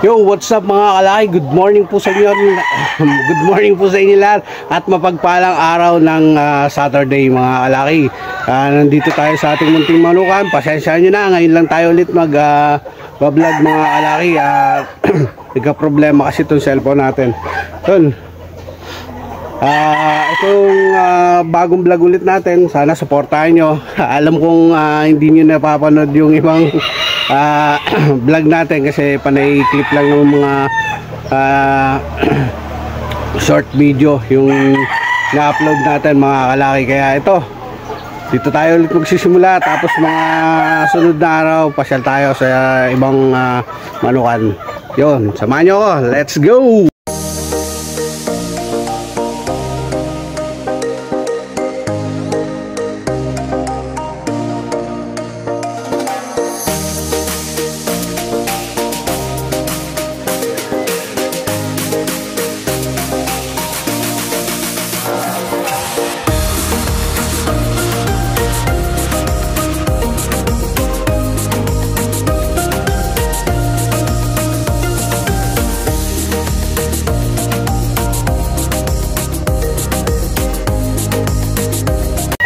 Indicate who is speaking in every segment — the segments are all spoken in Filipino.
Speaker 1: Yo, what's up mga kalaki? Good morning po sa inyo. Good morning po sa inyo lahat at mapagpalang araw ng Saturday mga kalaki. Nandito tayo sa ating munting manukan. Pasensya nyo na, ngayon lang tayo ulit mag-vlog mga kalaki. Nagka-problema kasi itong cellphone natin. Yun. Itong bagong vlog ulit natin, sana supportahan nyo. Alam kong hindi nyo napapanood yung ibang vlog natin kasi panay clip lang ng mga short video yung na-upload natin mga kalaki. Kaya ito, dito tayo ulit magsisimula, tapos mga sunod na araw pasyal tayo sa ibang manukan. Yun, samahan nyo ako, let's go!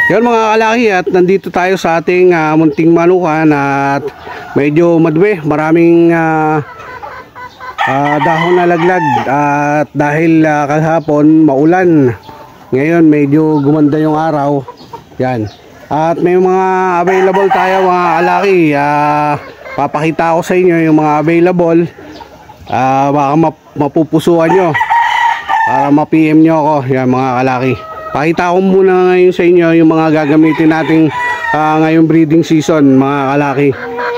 Speaker 1: Yun mga kalaki, at nandito tayo sa ating munting manukan at medyo madumi, maraming dahon na laglag at dahil kahapon maulan, ngayon medyo gumanda yung araw. Yan, at may mga available tayo mga kalaki. Papakita ko sa inyo yung mga available. Baka mapupusuan nyo para ma-PM nyo ako. Yan mga kalaki, pakita ko muna ngayon sa inyo yung mga gagamitin nating ngayong breeding season mga kalaki.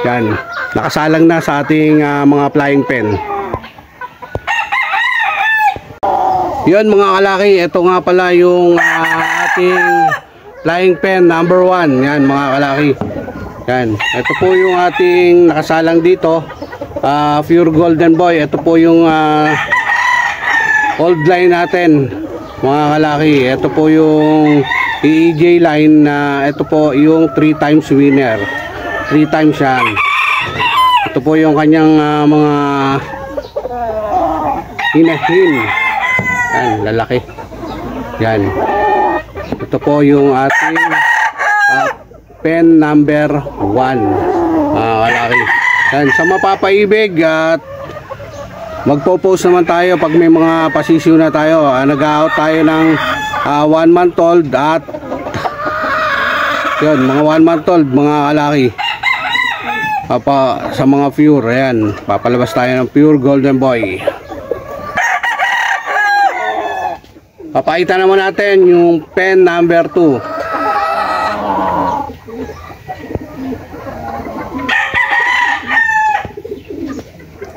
Speaker 1: Yan, nakasalang na sa ating mga flying pen. Yun mga kalaki, ito nga pala yung ating flying pen number 1. Yan mga kalaki. Yan, ito po yung ating nakasalang dito, pure golden boy. Ito po yung old line natin mga kalaki. Ito po yung EEJ line na ito po yung 3 times winner. 3 times yan. Ito po yung kanyang mga hinahin. Yan, lalaki. Yan. Ito po yung ating pen number 1 mga kalaki. Yan, sa mapapaibig at magpo-post naman tayo pag may mga pasisyo na tayo. Nag-out tayo ng 1 month old at yun, mga 1 month old mga kalaki. Sa mga pure, ayan, papalabas tayo ng pure golden boy. Papakita naman natin yung pen number 2.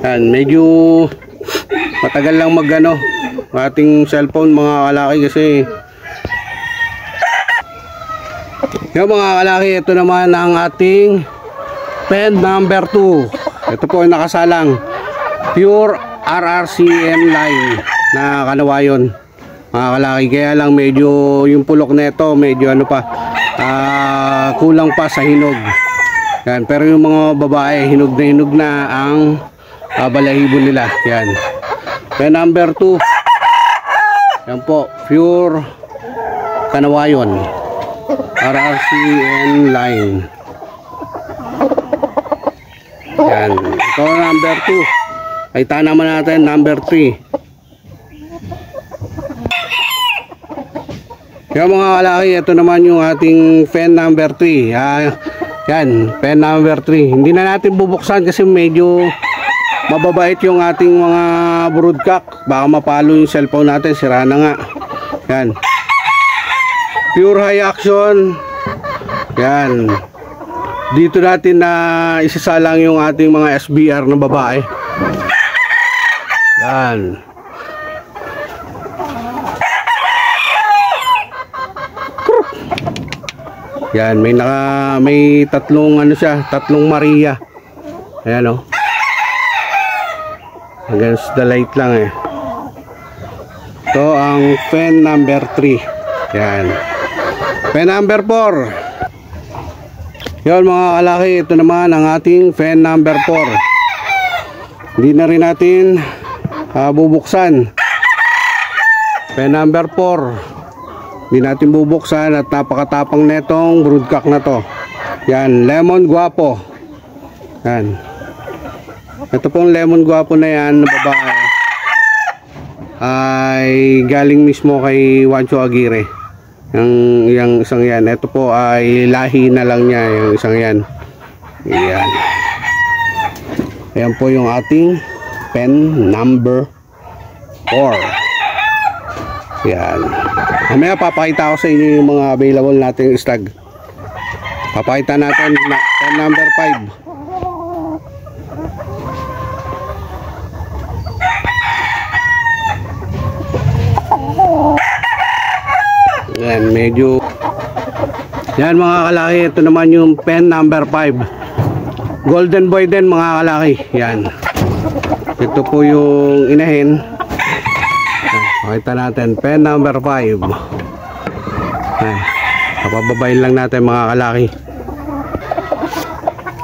Speaker 1: Yan, medyo matagal lang magano ating cellphone mga kalaki kasi yung mga kalaki. Ito naman ang ating pen number 2. Ito po yung nakasalang pure RRCM line na kanawayon mga kalaki. Kaya lang medyo yung pulok nito medyo ano pa, kulang pa sa hinog. Yan, pero yung mga babae hinog na ang balahibo nila. Yan, pen number 2. Yan po, pure kanawayon RRCN line. Yan, ito number 2. Ay naman natin number 3. Yan mga kalaki, ito naman yung ating pen number 3. Yan, pen number 3. Hindi na natin bubuksan kasi medyo mababait yung ating mga broodcock. Baka mapalo yung cellphone natin, sira na nga. Yan, pure high action. Yan, dito natin na isasalang yung ating mga SBR na babae. Yan, yan, may tatlong ano siya, tatlong Maria. Ayan o, against the light lang eh. Ito ang pen number 3. Yan, pen number 4. Yun mga kalaki, ito naman ang ating pen number 4. Hindi na rin natin bubuksan. Pen number 4. Hindi natin bubuksan at napakatapang netong broodcock na to. Yan, Lemon Guapo. Yan. Ito pong Lemon Guapo na yan, na babae, ay galing mismo kay Juancho Aguirre. Yung isang yan. Ito po ay lahi na lang niya, yung isang yan. Yan. Ayan po yung ating pen number 4. Yan. Mamaya papakita ko sa inyo yung mga available nating stag. Papakita natin pen number 5. Yan, medyo yan mga kalaki. Ito naman yung pen number 5. Golden boy din mga kalaki. Yan. Ito po yung inahin. Pakita natin pen number 5. Papababayin lang natin mga kalaki.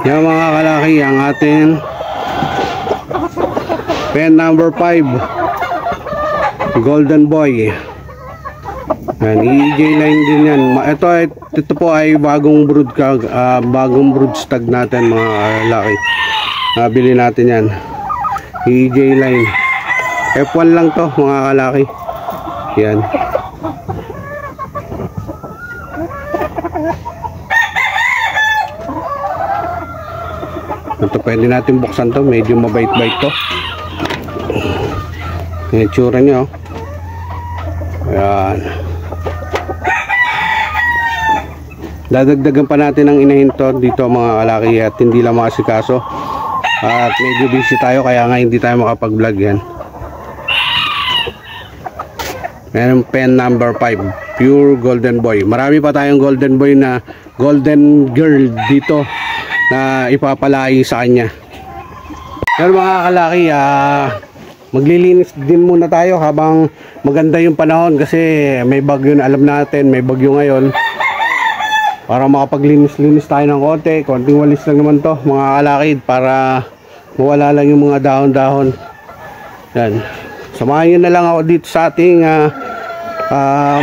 Speaker 1: Yan mga kalaki, ang ating pen number 5 golden boy. Yan, EJ line din yan. Ito po ay bagong brood stag natin mga kalaki. Nabili natin yan. EJ line. F1 lang to mga kalaki. Yan. Ito pwede natin buksan to. Medyo mabait-bait to. Yung itsura nyo. Yan. Dadagdagan pa natin ang inahin to dito mga kalaki at hindi lang makasikaso. At medyo busy tayo kaya nga hindi tayo makapag-vlog yan. Meron pen number 5. Pure golden boy. Marami pa tayong golden boy na golden girl dito na ipapalay sa kanya. Pero mga kalaki, maglilinis din muna tayo habang maganda yung panahon kasi may bagyo na, alam natin may bagyo ngayon. Para makapaglinis-linis tayo ng konting walis lang naman to mga kalaki para mawala lang yung mga dahon-dahon. Yan. Samahan nyo na lang ako dito sa ating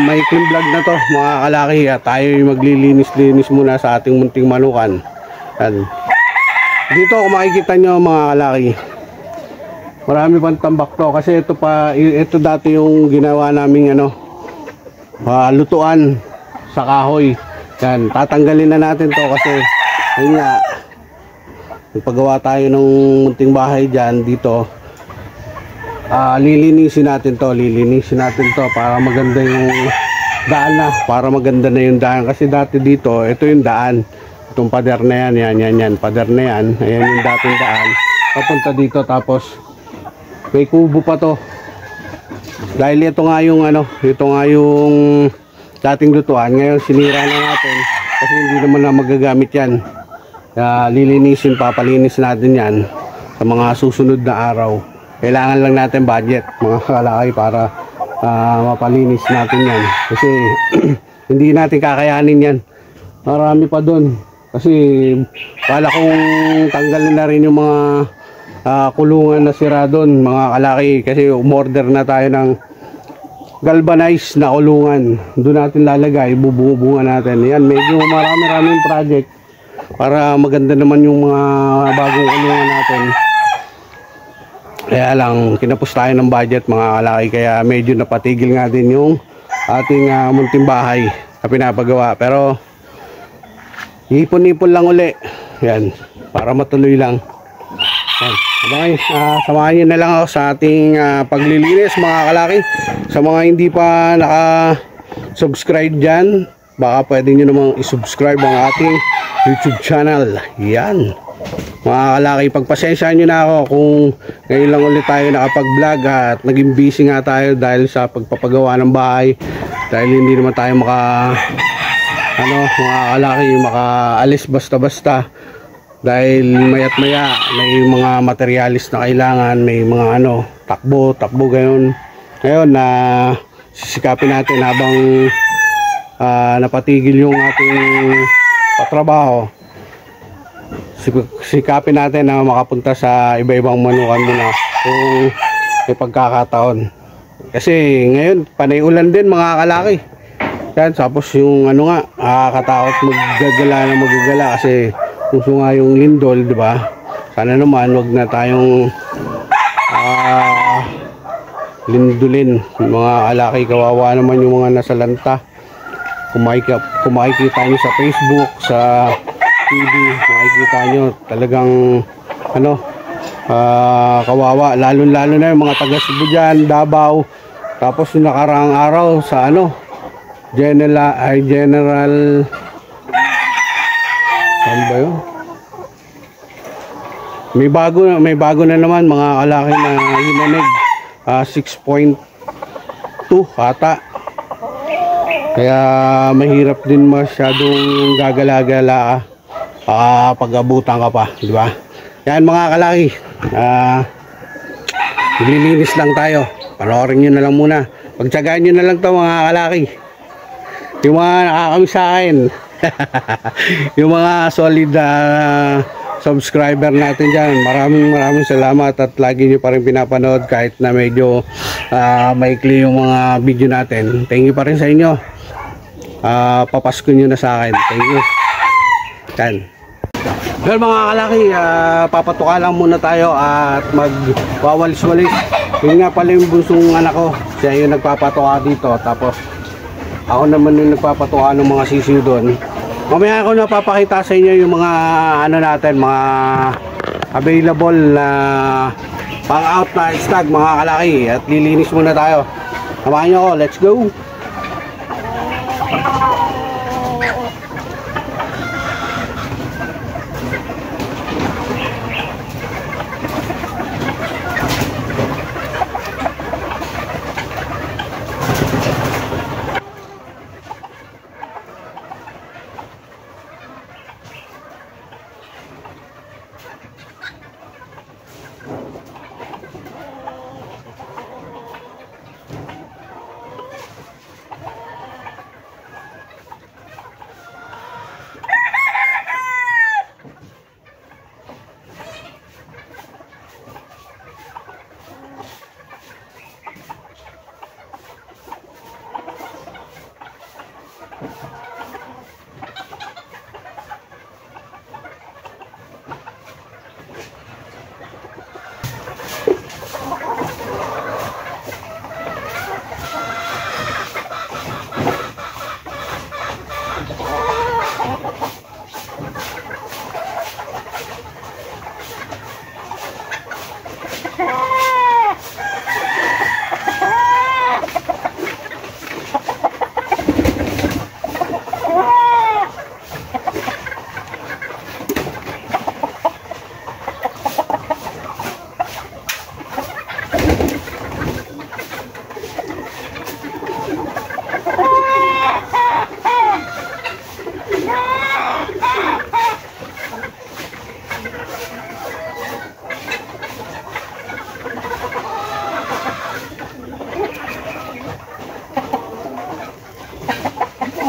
Speaker 1: maikling vlog na to mga kalaki. Tayo yung maglilinis-linis muna sa ating munting manukan. Yan. Dito kung makikita nyo mga kalaki, marami pang tambak to kasi ito dati yung ginawa naming lutuan sa kahoy. Yan, tatanggalin na natin to kasi yun nga, paggawa tayo ng munting bahay dyan dito. Lilinisin natin to para maganda yung daan na, para maganda na yung daan kasi dati dito, ito yung daan, itong pader na yan, pader na yan, ayan yung dating daan papunta dito, tapos may kubo pa to dahil ito nga yung dating lutuan. Ngayon sinira na natin kasi hindi naman na magagamit yan. Papalinis natin yan sa mga susunod na araw. Kailangan lang natin budget mga kalaki para mapalinis natin yan kasi hindi natin kakayanin yan. Marami pa doon kasi kala kong tanggalin na rin yung mga kulungan na sira doon mga kalaki kasi umorder na tayo ng galvanized na kulungan. Doon natin lalagay, bubunga natin. Yan, medyo maraming project para maganda naman yung mga bagong kulungan natin. Kaya lang, kinapos tayo ng budget mga kalaki, kaya medyo napatigil nga din yung ating munting bahay na pinapagawa. Pero ipon-ipon lang uli. Yan, para matuloy lang. Yan. Samahan nyo na lang ako sa ating paglilinis mga kalaki. Sa mga hindi pa naka-subscribe dyan, baka pwede nyo namang isubscribe ang ating YouTube channel. Yan mga kalaki, pagpasensyahan nyo na ako kung ngayon lang ulit tayo nakapag-vlog at naging busy nga tayo dahil sa pagpapagawa ng bahay, dahil hindi naman tayo mga kalaki makaalis basta-basta dahil maya't maya may mga materialis na kailangan, may mga takbo gayon. Ngayon na sisikapin natin habang napatigil yung ating patrabaho. sikapin natin na makapunta sa iba-ibang manukan muna kung may pagkakataon. Kasi ngayon panay ulan din mga kalaki. Yan, tapos yung ano nga, nakakatakot magagala kasi puso nga yung lindol, di ba? Sana naman wag na tayong lindulin mga kalaki. Kawawa naman yung mga nasa lanta. Kung makikita nyo sa Facebook, sa TV, makikita nyo talagang ano, kawawa, lalo na yung mga taga Cebu dyan, Davao. Tapos yung nakaraang araw sa ano, General saan ba yun? May bago na naman mga kalaki na hinanig, 6.2 ata. Kaya mahirap din masyadong gagala-gala pag abutan ka pa, di ba? Yan mga kalaki, maglilinis lang tayo. Panoorin nyo na lang muna. Pagtsagaan nyo na lang to mga kalaki. Yung mga nakakamiss sa akin. Yung mga solid subscriber natin dyan, maraming salamat at lagi nyo pa rin pinapanood kahit na medyo maikli yung mga video natin. Thank you pa rin sa inyo. Papasko nyo na sa akin. Thank you. Yan. Well mga kalaki, papatuka lang muna tayo at magwawalis-walis. Yun nga pala yung bunsong anak ko, siya yung nagpapatuka dito. Tapos ako naman yung nagpapatuka ng mga sisiw doon. Mamaya ako napapakita sa inyo yung mga ano natin, mga available na pang out na stag mga kalaki. At lilinis muna tayo. Samahan nyo ako, let's go.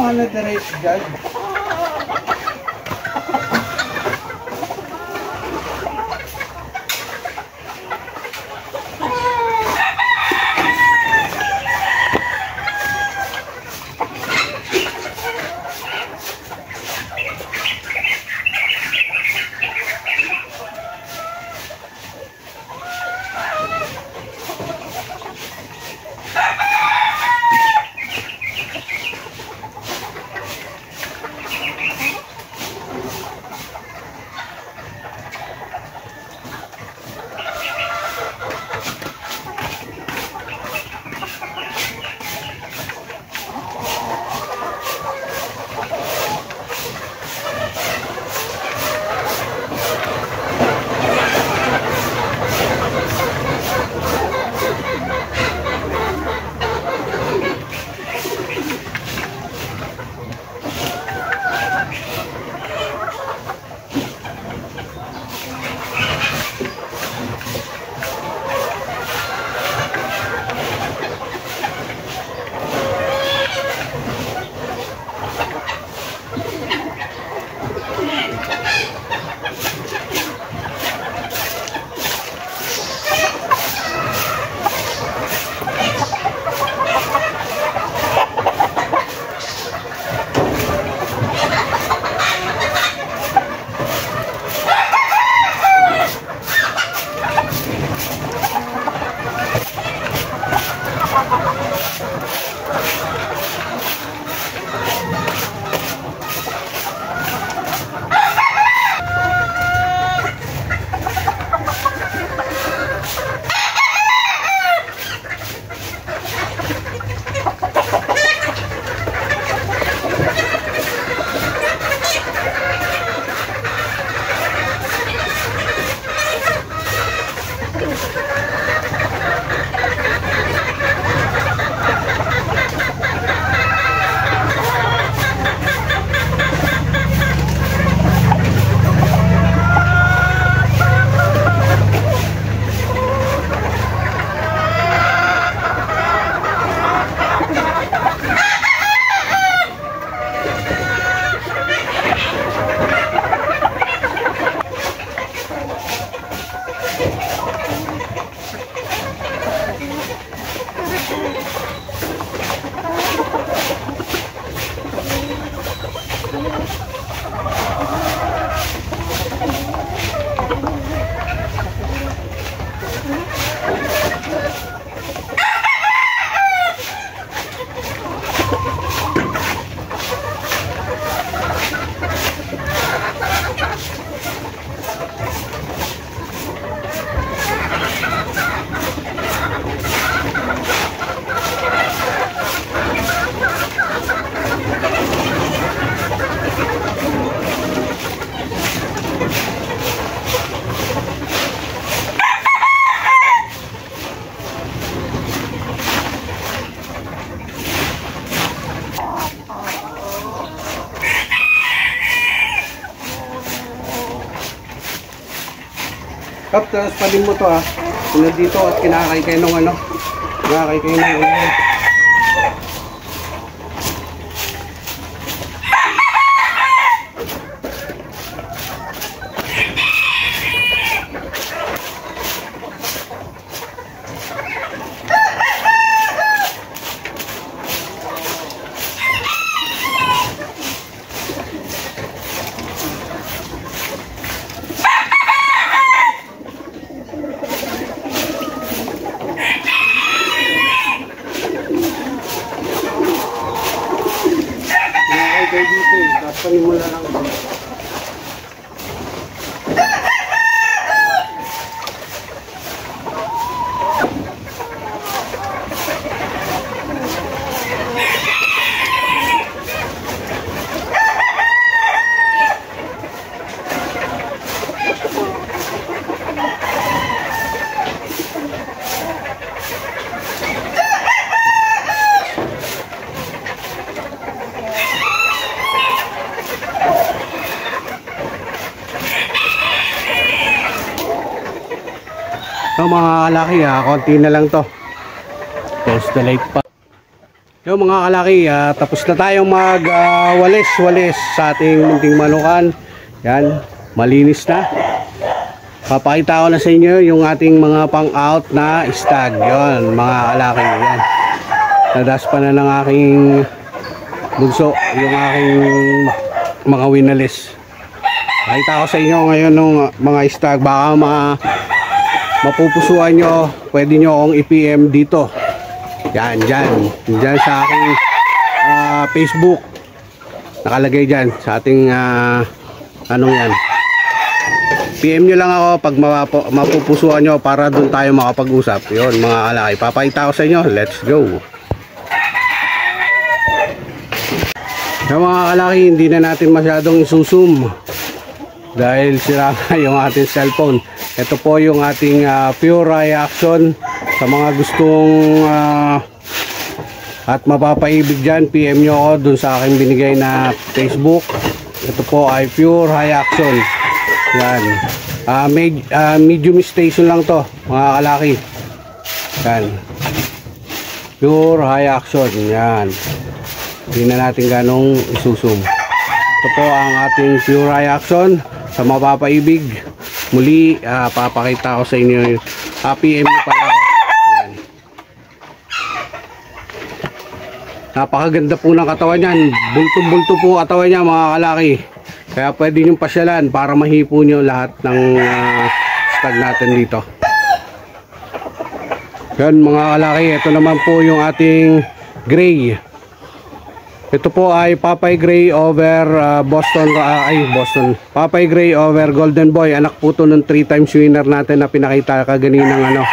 Speaker 1: Ano diretso dyan? Kap, tapos panin mo to ha. Kung nandito at kinakaykay ng ano. Kinakaykay ng ano. Kayo dito eh, tapos panimula lang ito. So mga kalaki konti na lang to. Close the light pa. So mga kalaki tapos na tayong mag walis sa ating munting manukan. Yan, malinis na. Papakita ko na sa inyo yung ating mga pang out na stag. Yon mga kalaki, yan. Nadaspa na ng aking bunso yung aking mga winalis. Pakita ko sa inyo ngayon ng mga stag, baka mapupusuan nyo, pwede nyo akong i-PM dito. Yan, dyan sa aking Facebook. Nakalagay dyan sa ating anong yan. PM nyo lang ako pag mapupusuan nyo para dun tayo makapag-usap. Yun mga kalaki, papakita ko sa inyo. Let's go. Yung mga kalaki, hindi na natin masyadong isusum dahil sira yung ating cellphone. Ito po yung ating pure reaction. Sa mga gustong at mapapaibig dyan, PM nyo ako dun sa aking binigay na Facebook. Ito po ay pure reaction. Yan, medium station lang to mga kalaki. Yan, pure reaction. Yan, hindi na natin ganong isusum. Ito po ang ating pure reaction. Sa mapapaibig, muli papakita ko sa inyo. PM nyo pala ako. Yan. Napakaganda po ng katawan yan. Bulto-bulto po katawan niya mga kalaki. Kaya pwede nyo pasyalan para mahipo nyo lahat ng stag natin dito. Yan mga kalaki, ito naman po yung ating gray. Ito po ay Papay Gray over Boston. Papay Gray over Golden Boy. Anak po to ng 3 times winner natin na pinakita kaganinang ano,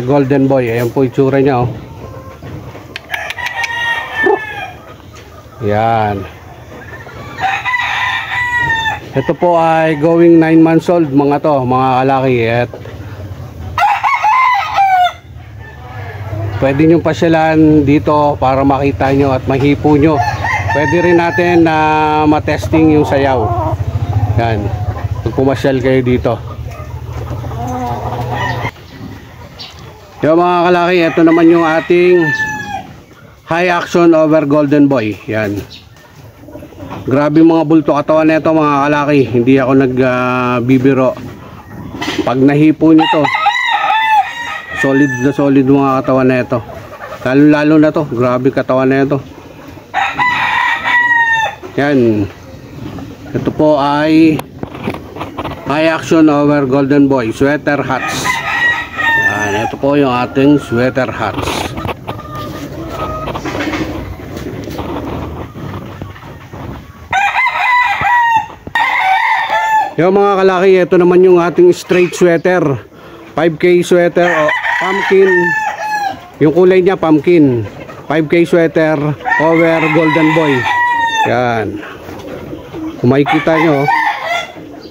Speaker 1: Golden Boy. Ayan po itsura niya, oh. Yan. Ito po ay going 9 months old mga to, mga kalaki. Pwede nyo pasyalan dito para makita nyo at mahipo nyo. Pwede rin natin na matesting yung sayaw. Yan, pag pumasyal kayo dito. Yung mga kalaki, ito naman yung ating high action over Golden Boy. Yan, grabe mga bulto katawan nito mga kalaki. Hindi ako nagbibiro. Pag nahipo nyo to, solid na solid mga katawan na ito. Lalo na to, grabe katawan na ito. Yan, ito po ay high action over Golden Boy sweater hats. Yan, ito po yung ating sweater hats. Yung mga kalaki, ito naman yung ating straight sweater 5K sweater o pumpkin. Yung kulay niya pumpkin. 5K sweater over Golden Boy. Yan, kung makikita nyo,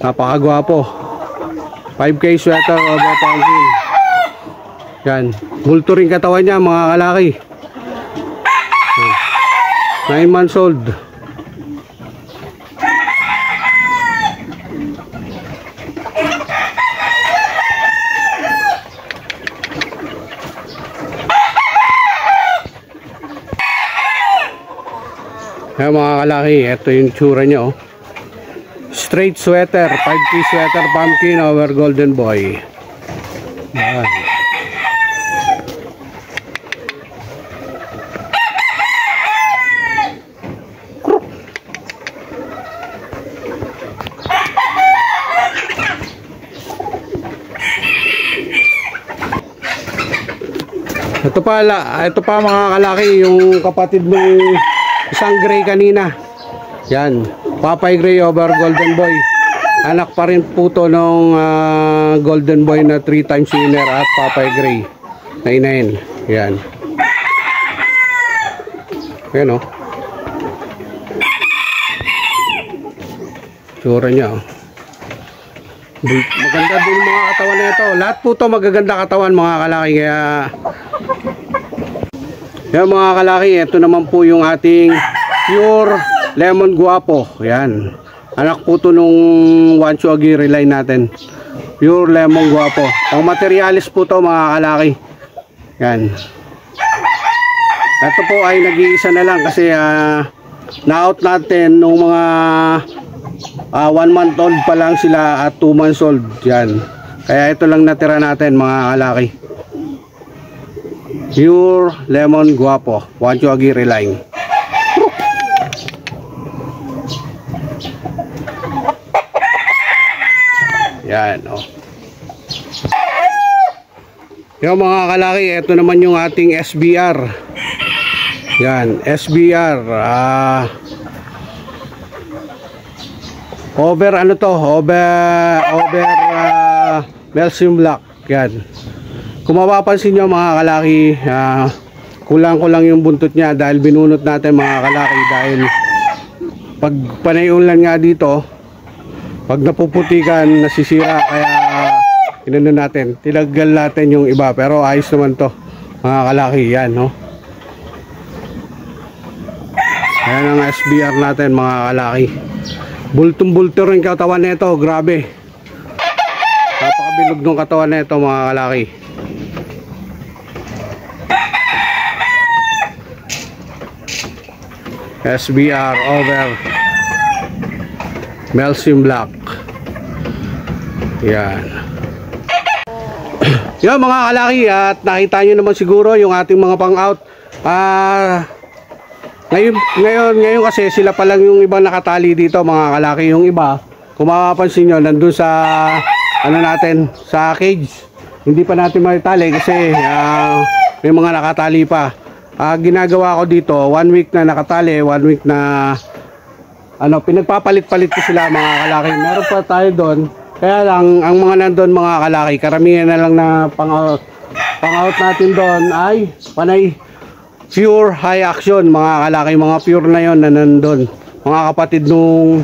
Speaker 1: napakagwapo. 5K sweater over pumpkin. Yan, bulto rin katawan niya mga kalaki. 9 months old. Ayan mga kalaki, ito yung tsura niya oh. Straight sweater, 5-piece sweater, pumpkin over golden boy. Ayan. Ito pa mga kalaki, yung kapatid ng isang gray kanina. Yan, Papay Gray over Golden Boy. Anak pa rin po to nung Golden Boy na 3 times winner at Papay Gray na inahin. Yan. Yan o. Tsura niya o. Maganda din mga katawan na ito. Lahat po to magaganda katawan mga kalaki. Kaya yan mga kalaki, ito naman po yung ating pure lemon guapo. Yan. Anak po to nung Wancho Aguirre line natin. Pure lemon guapo. Pang materialis po to mga kalaki. Yan. Ito po ay nag-iisa na lang kasi na-out natin nung mga 1 month old pa lang sila at 2 months old. Yan. Kaya ito lang natira natin mga kalaki. Pure lemon guapo, Wancho Aguirre line. Yan oh. Yung mga kalaki, ito naman yung ating SBR. Yan, SBR. Over ano to? Over Belgium Black. Yan. Kung mapapansin nyo mga kalaki, kulang-kulang yung buntot niya dahil binunot natin mga kalaki. Dahil pag panayulan nga dito, pag napuputikan, nasisira. Kaya inano natin, tinanggal natin yung iba. Pero ayos naman to mga kalaki. Yan no. Ayan ang SBR natin mga kalaki. Bultong-bulto rin katawan nito, grabe. Napakabilog ng katawan nito mga kalaki. SBR over Belgium Black. Yan. Yan mga kalaki, at nakita nyo naman siguro yung ating mga pang-out. Ngayon kasi sila pa lang yung ibang nakatali dito mga kalaki. Yung iba, kung mapapansin nyo, nandun sa ano natin, sa cage. Hindi pa natin matali kasi may mga nakatali pa. Ginagawa ko dito 1 week na nakatali, 1 week na ano, pinagpapalit-palit ko sila mga kalaki. Meron pa tayo doon. Kaya lang ang mga nandun mga kalaki, karamihan na lang na pang-out natin doon ay panay pure high action mga kalaki. Mga pure na yon na nandun, mga kapatid nung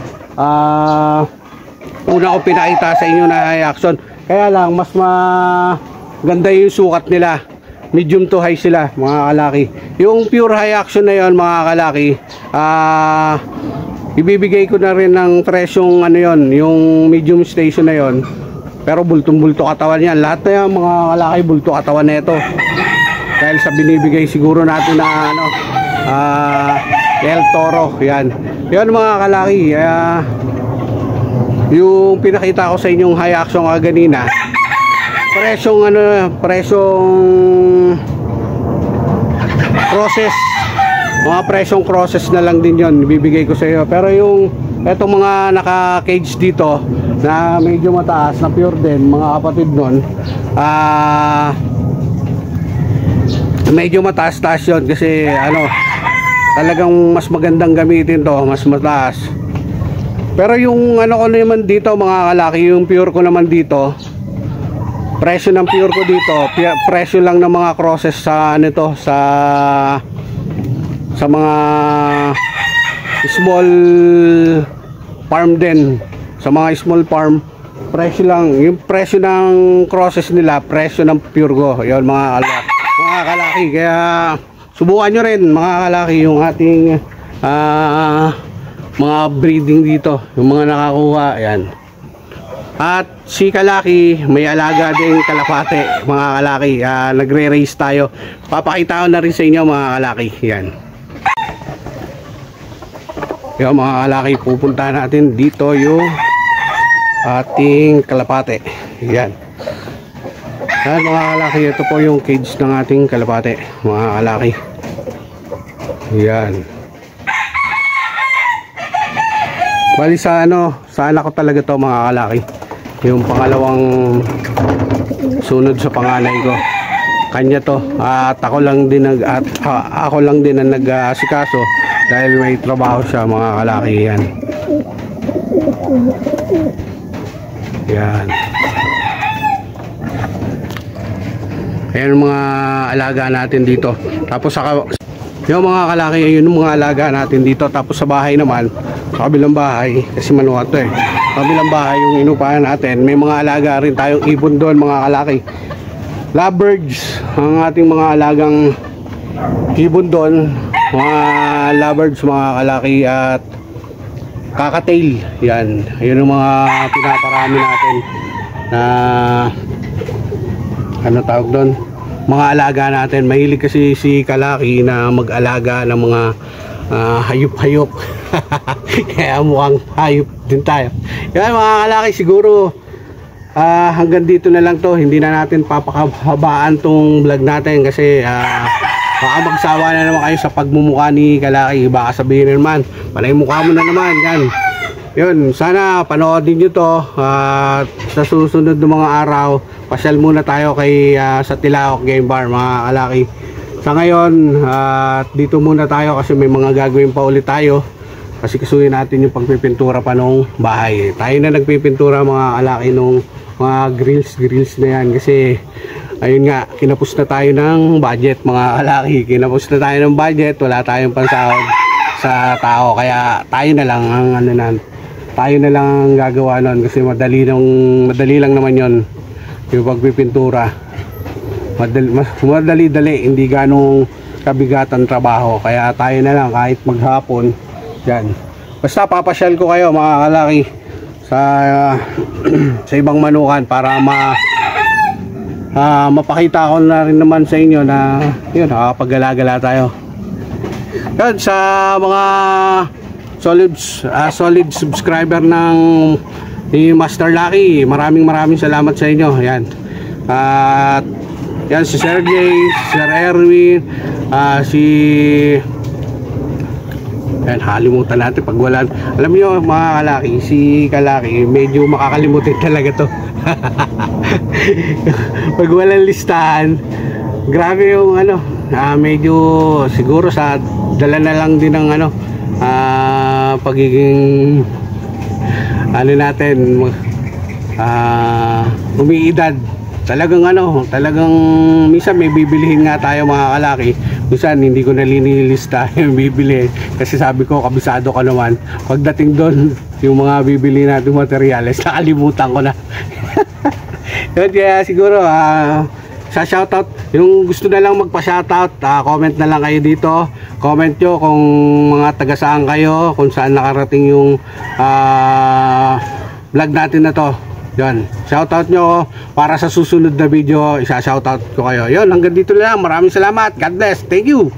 Speaker 1: una ko pinakita sa inyo na high action. Kaya lang mas maganda yung sukat nila, medium to high sila mga kalaki. Yung pure high action na yon mga kalaki, ibibigay ko na rin ng presyong ano yon, yung medium station na yon. Pero bultong-bulto katawan yan. Lahat na yan mga kalaki, bulto katawan na ito. Dahil sa binibigay siguro natin na ano, El Toro. Yan. Yan mga kalaki. Yung pinakita ko sa inyong high action kaganina, presyong ano, presyong process, mga presyong process na lang din yon ibibigay ko sa iyo. Pero yung etong mga naka cage dito na medyo mataas na pure din mga kapatid nun, medyo mataas-taas yun kasi ano, talagang mas magandang gamitin to, mas mataas. Pero yung ano ko naman dito mga kalaki, yung pure ko naman dito, presyo ng pure ko dito, presyo lang ng mga crosses sa ano to, sa mga small farm din, sa mga small farm, presyo lang, yung presyo ng crosses nila, presyo ng pure ko, yun mga kalaki. Kaya subukan nyo rin mga kalaki yung ating mga breeding dito, yung mga nakakuha. Yan. At si Kalaki may alaga ding kalapate mga kalaki. Nagre-race tayo, papakita ko na rin sa inyo mga kalaki. Yan. Yung mga kalaki, pupunta natin dito yung ating kalapate. Yan. Yan mga kalaki, ito po yung cage ng ating kalapate, mga kalaki. Yan. Bali sa anak ko talaga to mga kalaki. Yung pangalawang sunod sa panganay ko. Kanya to. At ako lang din ang nag-asikaso dahil may trabaho siya mga kalaki. Yan. Yan. Ayan mga alaga natin dito. Tapos yung mga kalaki, yun yung mga alaga natin dito. Tapos sa bahay naman, sa kabilang bahay, kasi manukat to eh. Sa kabilang bahay yung inupahan natin, may mga alaga rin tayong ibon doon mga kalaki. Lovebirds, ang ating mga alagang ibon doon. Mga lovebirds mga kalaki at kakatail. Yan, yun yung mga pinaparami natin na ano tawag doon, mga alaga natin. Mahilig kasi si kalaki na mag-alaga ng mga hayop-hayop. Kaya mukhang hayop din tayo. Yan mga kalaki, siguro hanggang dito na lang to. Hindi na natin papakahabaan tong vlog natin kasi baka magsawa na naman kayo sa pagmumukha ni kalaki. Baka sabihin naman, panay mukha mo na naman. Yan. Yun, sana panoodin nyo to. Sa susunod ng mga araw, pasyal muna tayo kay sa Tilaok Game Bar mga kalaki. Sa ngayon, dito muna tayo kasi may mga gagawin pa ulit tayo. Kasi kasuhin natin yung pagpipintura pa nung bahay. Tayo na nagpipintura mga kalaki nung mga grills na yan. Kasi ayun nga, kinapos na tayo ng budget mga kalaki. Kinapos na tayo ng budget, wala tayong pansahod sa tao. Kaya tayo na lang ang tayo na lang ang gagawa nun kasi madali lang naman yon yung pagpipintura. Madali, hindi ganong kabigatan trabaho. Kaya tayo na lang kahit maghapon. Yan. Basta papasyal ko kayo mga kalaki sa ibang manukan para mapakita ko na rin naman sa inyo na yun, nakakapag-gala-gala tayo. Yan, sa mga solid subscriber ng ni Master Lucky, maraming salamat sa inyo. Yan. At yan si Sir Jay, Sir Erwin, yan, halimutan natin pag wala. Alam niyo mga kalaki, si kalaki medyo makakalimutin talaga to. Pag walang listahan, grabe yung medyo siguro sa dala na lang din ng pagiging natin umiidad. Talagang minsan may bibilihin nga tayo mga kalaki. Minsan hindi ko nalinilista yung bibili kasi sabi ko kabisado ka naman. Pagdating doon yung mga bibili natin materyales, nakalimutan ko na. Kaya siguro sa shoutout, yung gusto na lang magpa-shoutout, comment na lang kayo dito. Comment nyo kung mga taga saan kayo, kung saan nakarating yung vlog natin na to. Yan, shoutout nyo para sa susunod na video, isa-shoutout ko kayo. Yun, hanggang dito lang. Maraming salamat. God bless. Thank you.